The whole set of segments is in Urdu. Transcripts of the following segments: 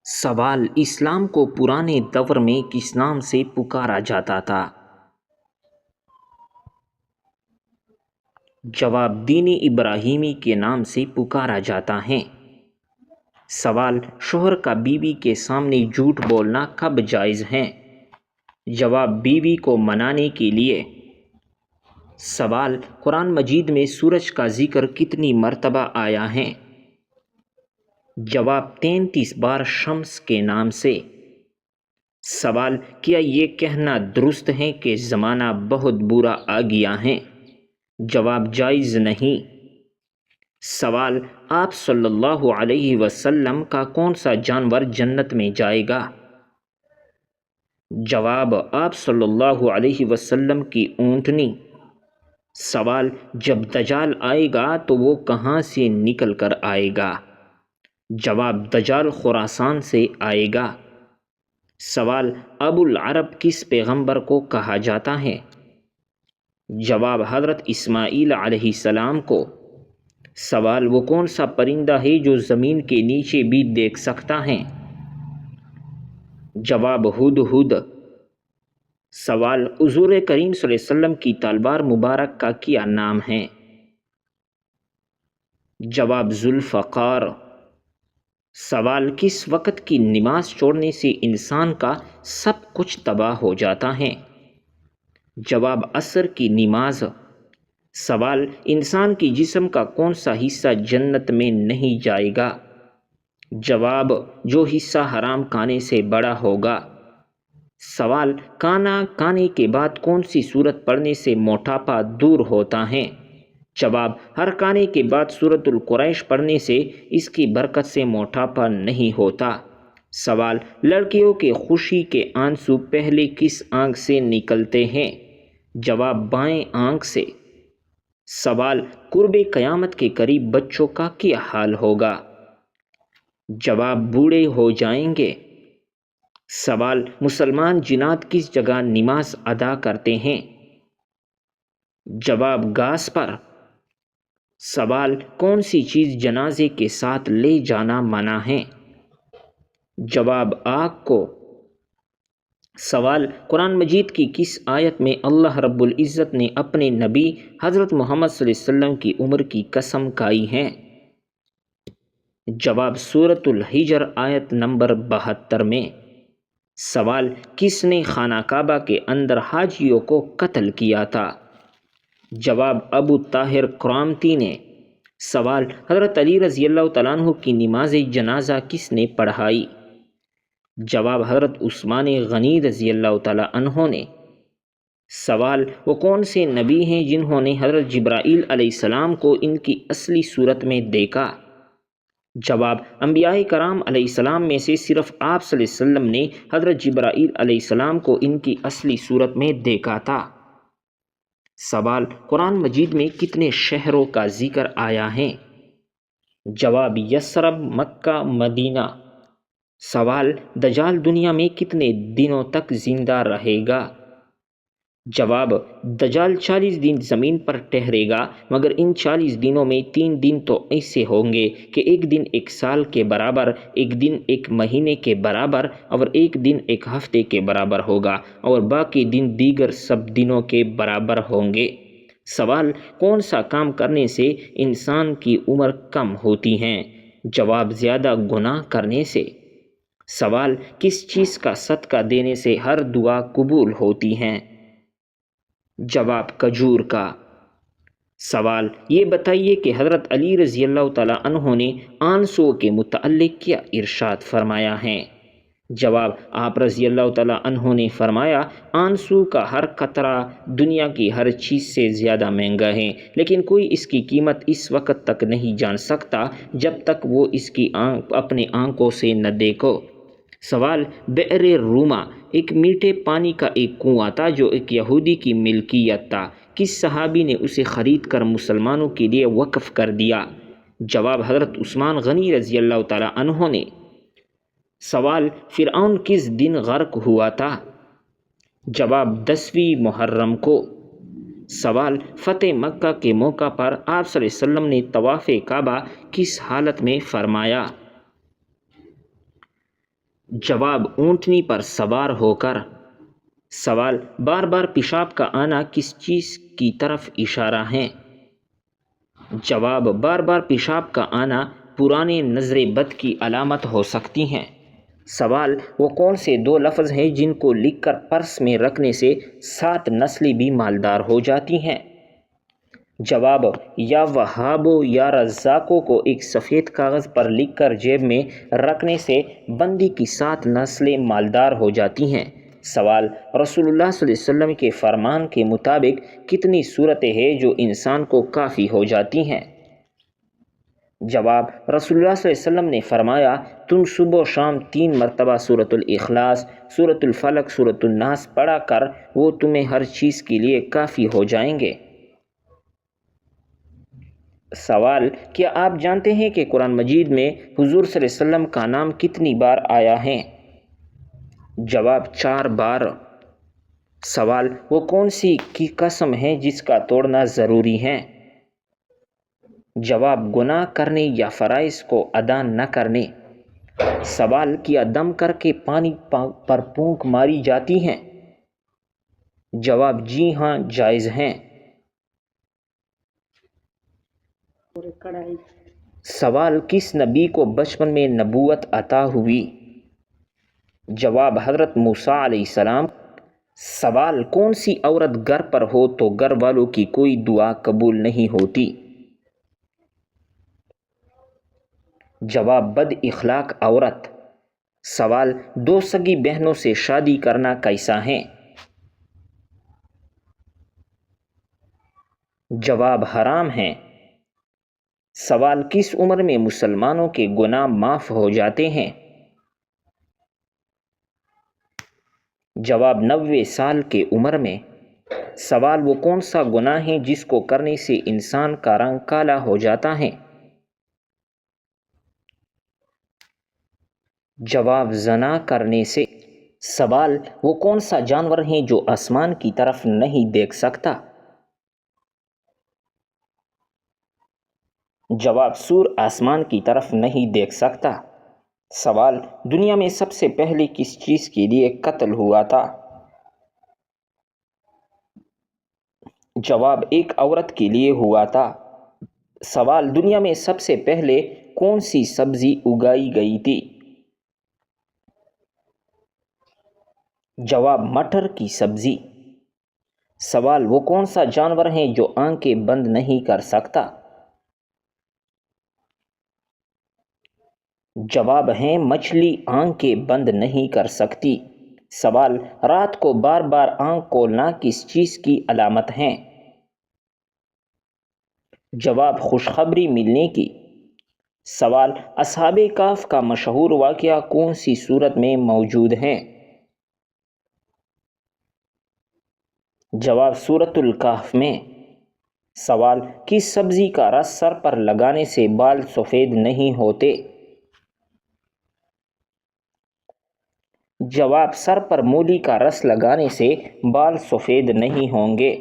سوال: اسلام کو پرانے دور میں کس نام سے پکارا جاتا تھا؟ جواب: دین ابراہیمی کے نام سے پکارا جاتا ہے۔ سوال: شوہر کا بیوی کے سامنے جھوٹ بولنا کب جائز ہے؟ جواب: بیوی کو منانے کے لیے۔ سوال: قرآن مجید میں سورج کا ذکر کتنی مرتبہ آیا ہے؟ جواب: 33 بار شمس کے نام سے۔ سوال: کیا یہ کہنا درست ہے کہ زمانہ بہت برا آ گیا ہے؟ جواب: جائز نہیں۔ سوال: آپ صلی اللہ علیہ وسلم کا کون سا جانور جنت میں جائے گا؟ جواب: آپ صلی اللہ علیہ وسلم کی اونٹنی۔ سوال: جب دجال آئے گا تو وہ کہاں سے نکل کر آئے گا؟ جواب: دجال خراسان سے آئے گا۔ سوال: ابو العرب کس پیغمبر کو کہا جاتا ہے؟ جواب: حضرت اسماعیل علیہ السلام کو۔ سوال: وہ کون سا پرندہ ہے جو زمین کے نیچے بھی دیکھ سکتا ہے؟ جواب: ہدہد۔ سوال: حضور کریم صلی اللہ علیہ وسلم کی تلوار مبارک کا کیا نام ہے؟ جواب: ذوالفقار۔ سوال: کس وقت کی نماز چھوڑنے سے انسان کا سب کچھ تباہ ہو جاتا ہے؟ جواب: عصر کی نماز۔ سوال: انسان کی جسم کا کون سا حصہ جنت میں نہیں جائے گا؟ جواب: جو حصہ حرام کھانے سے بڑا ہوگا۔ سوال: کھانا کھانے کے بعد کون سی سورت پڑھنے سے موٹاپا دور ہوتا ہے؟ جواب: ہر کھانے کے بعد سورۃ القریش پڑھنے سے اس کی برکت سے موٹاپا نہیں ہوتا۔ سوال: لڑکیوں کے خوشی کے آنسو پہلے کس آنکھ سے نکلتے ہیں؟ جواب: بائیں آنکھ سے۔ سوال: قرب قیامت کے قریب بچوں کا کیا حال ہوگا؟ جواب: بوڑھے ہو جائیں گے۔ سوال: مسلمان جنات کس جگہ نماز ادا کرتے ہیں؟ جواب: گھاس پر۔ سوال: کون سی چیز جنازے کے ساتھ لے جانا منع ہے؟ جواب: آگ کو۔ سوال: قرآن مجید کی کس آیت میں اللہ رب العزت نے اپنے نبی حضرت محمد صلی اللہ علیہ وسلم کی عمر کی قسم کھائی ہے؟ جواب: سورۃ الحجر آیت نمبر 72 میں۔ سوال: کس نے خانہ کعبہ کے اندر حاجیوں کو قتل کیا تھا؟ جواب: ابو طاہر کرامتی نے۔ سوال: حضرت علی رضی اللہ تعالیٰ عنہ کی نماز جنازہ کس نے پڑھائی؟ جواب: حضرت عثمان غنی رضی اللہ تعالیٰ عنہ نے۔ سوال: وہ کون سے نبی ہیں جنہوں نے حضرت جبرائیل علیہ السلام کو ان کی اصلی صورت میں دیکھا؟ جواب: انبیاء کرام علیہ السلام میں سے صرف آپ صلی اللہ علیہ وسلم نے حضرت جبرائیل علیہ السلام کو ان کی اصلی صورت میں دیکھا تھا۔ سوال: قرآن مجید میں کتنے شہروں کا ذکر آیا ہے؟ جواب: یثرب، مکہ، مدینہ۔ سوال: دجال دنیا میں کتنے دنوں تک زندہ رہے گا؟ جواب: دجال 40 دن زمین پر ٹھہرے گا، مگر ان 40 دنوں میں 3 دن تو ایسے ہوں گے کہ ایک دن 1 سال کے برابر، ایک دن 1 مہینے کے برابر اور ایک دن 1 ہفتے کے برابر ہوگا، اور باقی دن دیگر سب دنوں کے برابر ہوں گے۔ سوال: کون سا کام کرنے سے انسان کی عمر کم ہوتی ہے؟ جواب: زیادہ گناہ کرنے سے۔ سوال: کس چیز کا صدقہ دینے سے ہر دعا قبول ہوتی ہے؟ جواب: کھجور کا۔ سوال: یہ بتائیے کہ حضرت علی رضی اللہ تعالیٰ عنہ نے آنسو کے متعلق کیا ارشاد فرمایا ہے؟ جواب: آپ رضی اللہ تعالیٰ عنہ نے فرمایا، آنسو کا ہر قطرہ دنیا کی ہر چیز سے زیادہ مہنگا ہے، لیکن کوئی اس کی قیمت اس وقت تک نہیں جان سکتا جب تک وہ اس کی اپنے آنکھوں سے نہ دیکھو۔ سوال: بئر روما ایک میٹھے پانی کا ایک کنواں تھا جو ایک یہودی کی ملکیت تھا۔ کس صحابی نے اسے خرید کر مسلمانوں کے لیے وقف کر دیا؟ جواب: حضرت عثمان غنی رضی اللہ تعالیٰ عنہ نے۔ سوال: فرعون کس دن غرق ہوا تھا؟ جواب: 10ویں محرم کو۔ سوال: فتح مکہ کے موقع پر آپ صلی اللہ علیہ وسلم نے طواف کعبہ کس حالت میں فرمایا؟ جواب اونٹنی پر سوار ہو کر۔ سوال بار بار پیشاب کا آنا کس چیز کی طرف اشارہ ہے؟ جواب بار بار پیشاب کا آنا پرانے نظر بد کی علامت ہو سکتی ہیں۔ سوال وہ کون سے دو لفظ ہیں جن کو لکھ کر پرس میں رکھنے سے 7 نسلیں بھی مالدار ہو جاتی ہیں؟ جواب یا وہابو یا رزاقو کو ایک سفید کاغذ پر لکھ کر جیب میں رکھنے سے بندی کی 7 نسلیں مالدار ہو جاتی ہیں۔ سوال رسول اللہ صلی اللہ علیہ وسلم کے فرمان کے مطابق کتنی صورتیں ہیں جو انسان کو کافی ہو جاتی ہیں؟ جواب رسول اللہ صلی اللہ علیہ وسلم نے فرمایا تم صبح و شام 3 مرتبہ سورۃ الاخلاص، سورۃ الفلق، سورۃ الناس پڑھا کر وہ تمہیں ہر چیز کے لیے کافی ہو جائیں گے۔ سوال کیا آپ جانتے ہیں کہ قرآن مجید میں حضور صلی اللہ علیہ وسلم کا نام کتنی بار آیا ہے؟ جواب 4 بار۔ سوال وہ کون سی کی قسم ہے جس کا توڑنا ضروری ہے؟ جواب گناہ کرنے یا فرائض کو ادا نہ کرنے۔ سوال کیا دم کر کے پانی پر پھونک ماری جاتی ہیں؟ جواب جی ہاں جائز ہیں۔ سوال کس نبی کو بچپن میں نبوت عطا ہوئی؟ جواب حضرت موسیٰ علیہ السلام۔ سوال کون سی عورت گھر پر ہو تو گھر والوں کی کوئی دعا قبول نہیں ہوتی؟ جواب بد اخلاق عورت۔ سوال 2 سگی بہنوں سے شادی کرنا کیسا ہے؟ جواب حرام ہے۔ سوال کس عمر میں مسلمانوں کے گناہ معاف ہو جاتے ہیں؟ جواب 90 سال کے عمر میں۔ سوال وہ کون سا گناہ ہے جس کو کرنے سے انسان کا رنگ کالا ہو جاتا ہے؟ جواب زنا کرنے سے۔ سوال وہ کون سا جانور ہے جو آسمان کی طرف نہیں دیکھ سکتا؟ جواب سور آسمان کی طرف نہیں دیکھ سکتا۔ سوال دنیا میں سب سے پہلے کس چیز کے لیے قتل ہوا تھا؟ جواب ایک عورت کے لیے ہوا تھا۔ سوال دنیا میں سب سے پہلے کون سی سبزی اگائی گئی تھی؟ جواب مٹر کی سبزی۔ سوال وہ کون سا جانور ہے جو آنکھیں بند نہیں کر سکتا؟ جواب ہے مچھلی آنکھیں بند نہیں کر سکتی۔ سوال رات کو بار بار آنکھ کھولنا کس چیز کی علامت ہے؟ جواب خوشخبری ملنے کی۔ سوال اصحاب کہف کا مشہور واقعہ کون سی سورت میں موجود ہے؟ جواب سورۃ الکہف میں۔ سوال کس سبزی کا رس سر پر لگانے سے بال سفید نہیں ہوتے؟ جواب سر پر مولی کا رس لگانے سے بال سفید نہیں ہوں گے۔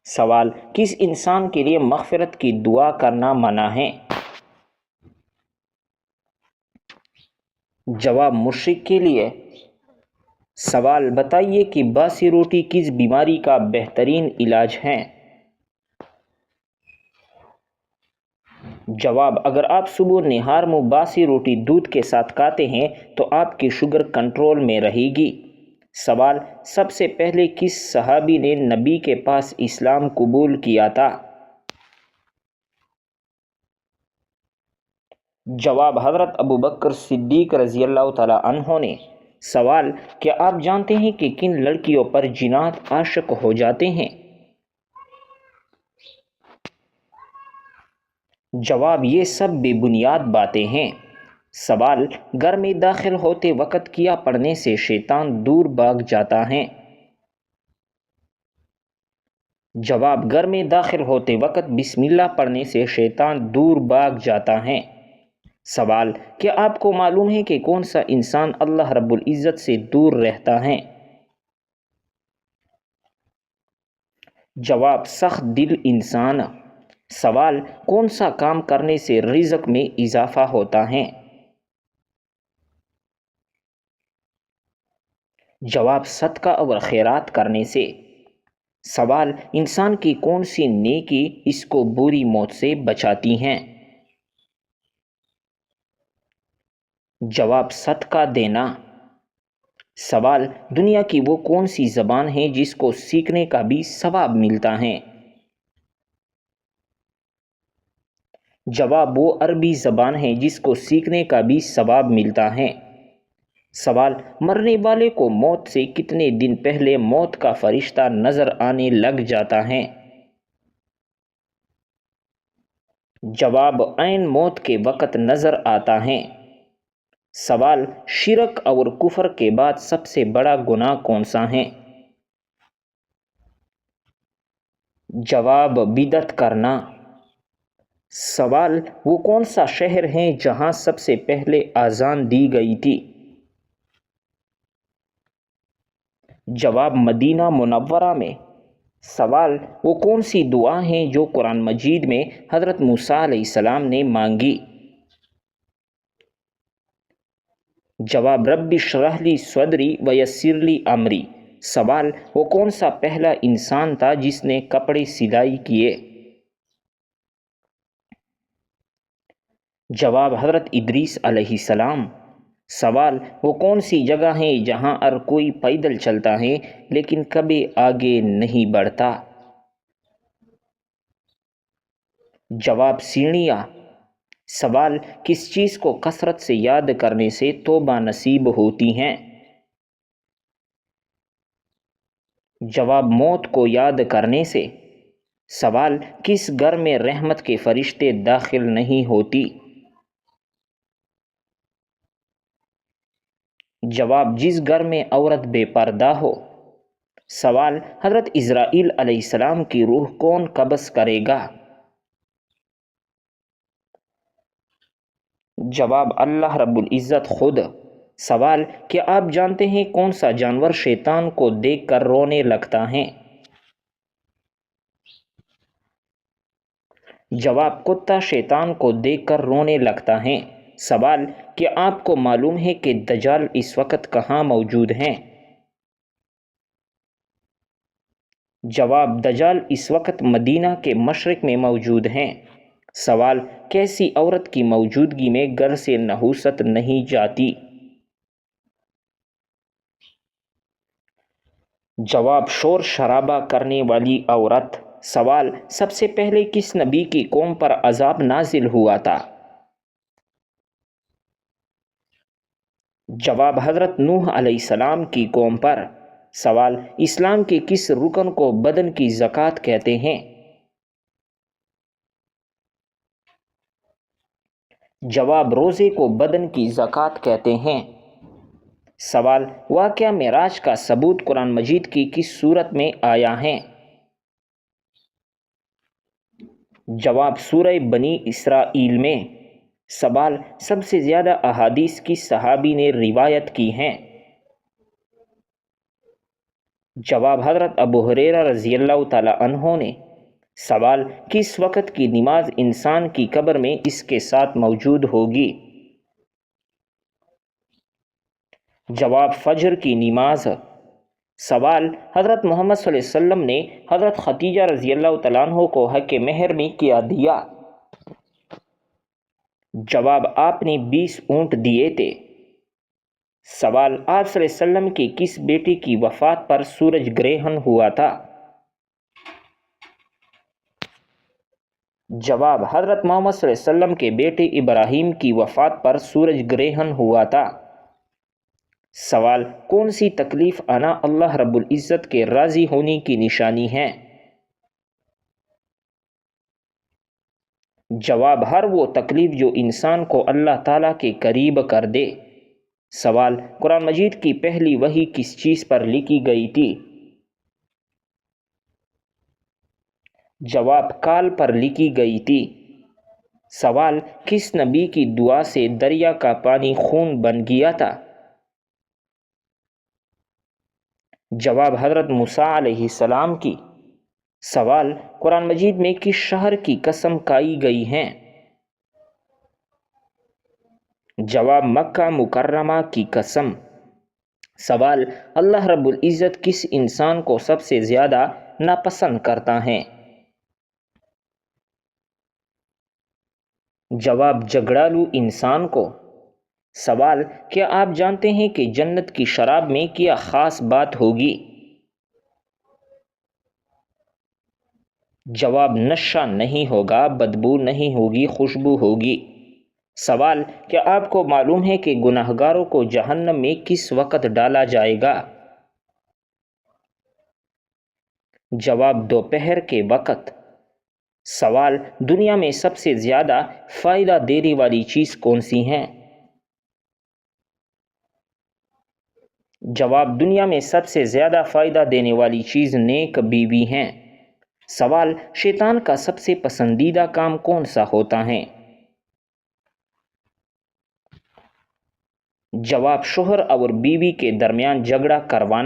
سوال کس انسان کے لیے مغفرت کی دعا کرنا منع ہے؟ جواب مشرک کے لیے۔ سوال بتائیے کہ باسی روٹی کس بیماری کا بہترین علاج ہے؟ جواب اگر آپ صبح نہار میں باسی روٹی دودھ کے ساتھ کھاتے ہیں تو آپ کی شوگر کنٹرول میں رہے گی۔ سوال سب سے پہلے کس صحابی نے نبی کے پاس اسلام قبول کیا تھا؟ جواب حضرت ابوبکر صدیق رضی اللہ تعالیٰ عنہ نے۔ سوال کیا آپ جانتے ہیں کہ کن لڑکیوں پر جنات عاشق ہو جاتے ہیں؟ جواب یہ سب بے بنیاد باتیں ہیں۔ سوال گھر میں داخل ہوتے وقت کیا پڑھنے سے شیطان دور بھاگ جاتا ہے؟ جواب گھر میں داخل ہوتے وقت بسم اللہ پڑھنے سے شیطان دور بھاگ جاتا ہے۔ سوال کیا آپ کو معلوم ہے کہ کون سا انسان اللہ رب العزت سے دور رہتا ہے؟ جواب سخت دل انسان۔ سوال کون سا کام کرنے سے رزق میں اضافہ ہوتا ہے؟ جواب صدقہ اور خیرات کرنے سے۔ سوال انسان کی کون سی نیکی اس کو بری موت سے بچاتی ہیں؟ جواب صدقہ دینا۔ سوال دنیا کی وہ کون سی زبان ہے جس کو سیکھنے کا بھی ثواب ملتا ہے؟ جواب وہ عربی زبان ہے جس کو سیکھنے کا بھی ثواب ملتا ہے۔ سوال مرنے والے کو موت سے کتنے دن پہلے موت کا فرشتہ نظر آنے لگ جاتا ہے؟ جواب عین موت کے وقت نظر آتا ہے۔ سوال شرک اور کفر کے بعد سب سے بڑا گناہ کون سا ہے؟ جواب بدعت کرنا۔ سوال وہ کون سا شہر ہے جہاں سب سے پہلے اذان دی گئی تھی؟ جواب مدینہ منورہ میں۔ سوال وہ کون سی دعا ہیں جو قرآن مجید میں حضرت موسیٰ علیہ السلام نے مانگی؟ جواب رب اشرح لی صدری ویسر لی امری۔ سوال وہ کون سا پہلا انسان تھا جس نے کپڑے سلائی کیے؟ جواب حضرت ادریس علیہ السلام۔ سوال وہ کون سی جگہ ہے جہاں ہر کوئی پیدل چلتا ہے لیکن کبھی آگے نہیں بڑھتا؟ جواب سیڑھیاں۔ سوال کس چیز کو کثرت سے یاد کرنے سے توبہ نصیب ہوتی ہیں؟ جواب موت کو یاد کرنے سے۔ سوال کس گھر میں رحمت کے فرشتے داخل نہیں ہوتی؟ جواب جس گھر میں عورت بے پردہ ہو۔ سوال حضرت اسرائیل علیہ السلام کی روح کون قبض کرے گا؟ جواب اللہ رب العزت خود۔ سوال کیا آپ جانتے ہیں کون سا جانور شیطان کو دیکھ کر رونے لگتا ہے؟ جواب کتا شیطان کو دیکھ کر رونے لگتا ہے۔ سوال کیا آپ کو معلوم ہے کہ دجال اس وقت کہاں موجود ہیں؟ جواب دجال اس وقت مدینہ کے مشرق میں موجود ہیں۔ سوال کیسی عورت کی موجودگی میں گھر سے نحوست نہیں جاتی؟ جواب شور شرابہ کرنے والی عورت۔ سوال سب سے پہلے کس نبی کی قوم پر عذاب نازل ہوا تھا؟ جواب حضرت نوح علیہ السلام کی قوم پر۔ سوال اسلام کے کس رکن کو بدن کی زکوٰۃ کہتے ہیں؟ جواب روزے کو بدن کی زکوٰۃ کہتے ہیں۔ سوال واقعہ معراج کا ثبوت قرآن مجید کی کس صورت میں آیا ہے؟ جواب سورہ بنی اسرائیل میں۔ سوال سب سے زیادہ احادیث کس صحابی نے روایت کی ہیں؟ جواب حضرت ابو ہریرہ رضی اللہ تعالی عنہ نے۔ سوال کس وقت کی نماز انسان کی قبر میں اس کے ساتھ موجود ہوگی؟ جواب فجر کی نماز۔ سوال حضرت محمد صلی اللہ علیہ وسلم نے حضرت خدیجہ رضی اللہ تعالیٰ عنہ کو حق مہر میں کیا دیا؟ جواب آپ نے 20 اونٹ دیے تھے۔ سوال آپ صلی اللہ علیہ وسلم کی کس بیٹی کی وفات پر سورج گرہن ہوا تھا؟ جواب حضرت محمد صلی اللہ علیہ وسلم کے بیٹے ابراہیم کی وفات پر سورج گرہن ہوا تھا۔ سوال کون سی تکلیف آنا اللہ رب العزت کے راضی ہونے کی نشانی ہے؟ جواب ہر وہ تکلیف جو انسان کو اللہ تعالیٰ کے قریب کر دے۔ سوال قرآن مجید کی پہلی وحی کس چیز پر لکھی گئی تھی؟ جواب کال پر لکھی گئی تھی۔ سوال کس نبی کی دعا سے دریا کا پانی خون بن گیا تھا؟ جواب حضرت موسیٰ علیہ السلام کی۔ سوال قرآن مجید میں کس شہر کی قسم کھائی گئی ہے؟ جواب مکہ مکرمہ کی قسم۔ سوال: اللہ رب العزت کس انسان کو سب سے زیادہ ناپسند کرتا ہے؟ جواب: جھگڑالو انسان کو۔ سوال: کیا آپ جانتے ہیں کہ جنت کی شراب میں کیا خاص بات ہوگی؟ جواب: نشہ نہیں ہوگا، بدبو نہیں ہوگی، خوشبو ہوگی۔ سوال: کیا آپ کو معلوم ہے کہ گناہگاروں کو جہنم میں کس وقت ڈالا جائے گا؟ جواب: دوپہر کے وقت۔ سوال: دنیا میں سب سے زیادہ فائدہ دینے والی چیز کون سی ہے؟ جواب: دنیا میں سب سے زیادہ فائدہ دینے والی چیز نیک بیوی ہیں۔ سوال: شیطان کا سب سے پسندیدہ کام کون سا ہوتا ہے؟ جواب: شوہر اور بیوی کے درمیان جھگڑا کروانا۔